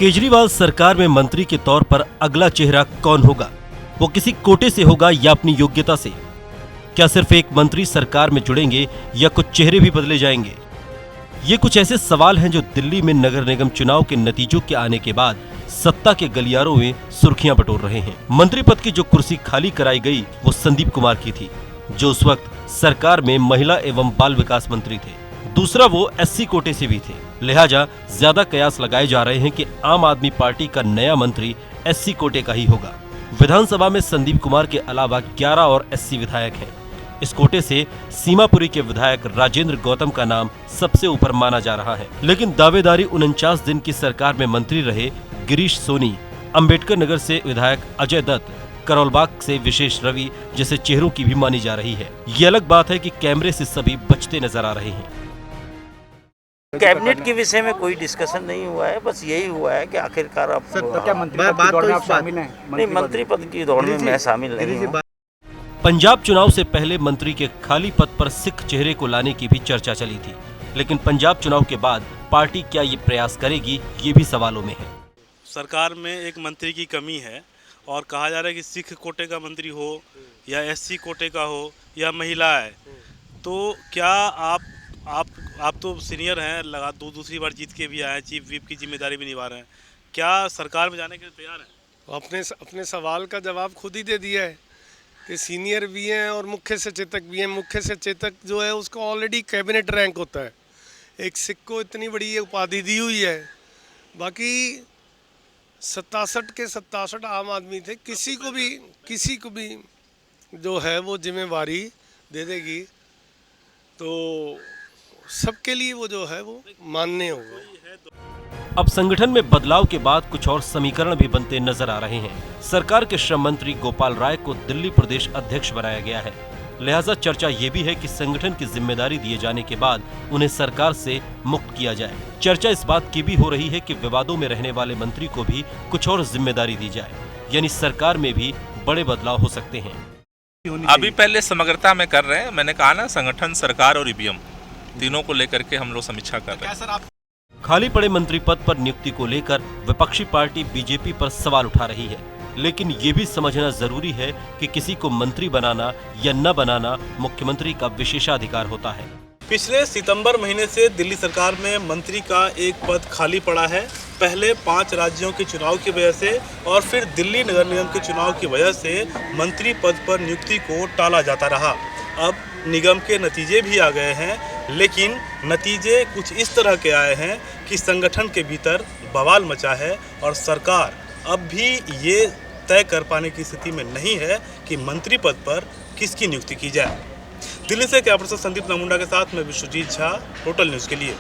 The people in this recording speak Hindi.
केजरीवाल सरकार में मंत्री के तौर पर अगला चेहरा कौन होगा? वो किसी कोटे से होगा या अपनी योग्यता से? क्या सिर्फ एक मंत्री सरकार में जुड़ेंगे या कुछ चेहरे भी बदले जाएंगे? ये कुछ ऐसे सवाल हैं जो दिल्ली में नगर निगम चुनाव के नतीजों के आने के बाद सत्ता के गलियारों में सुर्खियां बटोर रहे हैं। मंत्री पद की जो कुर्सी खाली कराई गई वो संदीप कुमार की थी, जो उस वक्त सरकार में महिला एवं बाल विकास मंत्री थे। दूसरा वो एससी कोटे से भी थे, लिहाजा ज्यादा कयास लगाए जा रहे हैं कि आम आदमी पार्टी का नया मंत्री एससी कोटे का ही होगा। विधानसभा में संदीप कुमार के अलावा 11 और एससी विधायक हैं। इस कोटे से सीमापुरी के विधायक राजेंद्र गौतम का नाम सबसे ऊपर माना जा रहा है, लेकिन दावेदारी 49 दिन की सरकार में मंत्री रहे गिरीश सोनी, अंबेडकर नगर से विधायक अजय दत्त, करोलबाग से विशेष रवि जैसे चेहरों की भी मानी जा रही है। ये अलग बात है कि कैमरे से सभी बचते नजर आ रहे हैं। कैबिनेट के विषय में कोई डिस्कशन नहीं हुआ है, बस यही हुआ है कि आखिरकार आप क्या मंत्री पद की दौड़ में आप शामिल हैं? नहीं, मंत्री पद की दौड़ में मैं शामिल नहीं हूँ। पंजाब चुनाव से पहले मंत्री के खाली पद पर सिख चेहरे को लाने की भी चर्चा चली थी, लेकिन पंजाब चुनाव के बाद पार्टी क्या ये प्रयास करेगी, ये भी सवालों में है। सरकार में एक मंत्री की कमी है और कहा जा रहा है कि सिख कोटे का मंत्री हो या एससी कोटे का हो या महिला है, तो क्या आप तो सीनियर हैं, लगा दूसरी बार जीत के भी आए हैं, चीफ व्हिप की जिम्मेदारी भी निभा रहे हैं, क्या सरकार में जाने के लिए तैयार हैं? अपने सवाल का जवाब खुद ही दे दिया है कि सीनियर भी हैं और मुख्य सचेतक भी हैं। मुख्य सचेतक जो है उसका ऑलरेडी कैबिनेट रैंक होता है। एक सिख को इतनी बड़ी उपाधि दी हुई है, बाकी 67 के 67 आम आदमी थे। किसी को भी जो है वो जिम्मेवारी दे देगी तो सबके लिए वो जो है वो मान्य होगा। अब संगठन में बदलाव के बाद कुछ और समीकरण भी बनते नजर आ रहे हैं। सरकार के श्रम मंत्री गोपाल राय को दिल्ली प्रदेश अध्यक्ष बनाया गया है, लिहाजा चर्चा ये भी है कि संगठन की जिम्मेदारी दिए जाने के बाद उन्हें सरकार से मुक्त किया जाए। चर्चा इस बात की भी हो रही है कि विवादों में रहने वाले मंत्री को भी कुछ और जिम्मेदारी दी जाए, यानी सरकार में भी बड़े बदलाव हो सकते हैं। अभी पहले समग्रता में कर रहे हैं। मैंने कहा ना, संगठन, सरकार और ईवीएम तीनों को लेकर के हम लोग समीक्षा कर रहे हैं। खाली पड़े मंत्री पद पर नियुक्ति को लेकर विपक्षी पार्टी बीजेपी पर सवाल उठा रही है, लेकिन ये भी समझना जरूरी है कि किसी को मंत्री बनाना या न बनाना मुख्यमंत्री का विशेषाधिकार होता है। पिछले सितंबर महीने से दिल्ली सरकार में मंत्री का एक पद खाली पड़ा है। पहले 5 राज्यों के चुनाव की वजह से और फिर दिल्ली नगर निगम के चुनाव की वजह से मंत्री पद पर नियुक्ति को टाला जाता रहा। अब निगम के नतीजे भी आ गए हैं, लेकिन नतीजे कुछ इस तरह के आए हैं कि संगठन के भीतर बवाल मचा है और सरकार अब भी ये तय कर पाने की स्थिति में नहीं है कि मंत्री पद पर किसकी नियुक्ति की जाए। दिल्ली से कैमरा पर्सन संदीप नामुंडा के साथ मैं विश्वजीत झा, टोटल न्यूज़ के लिए।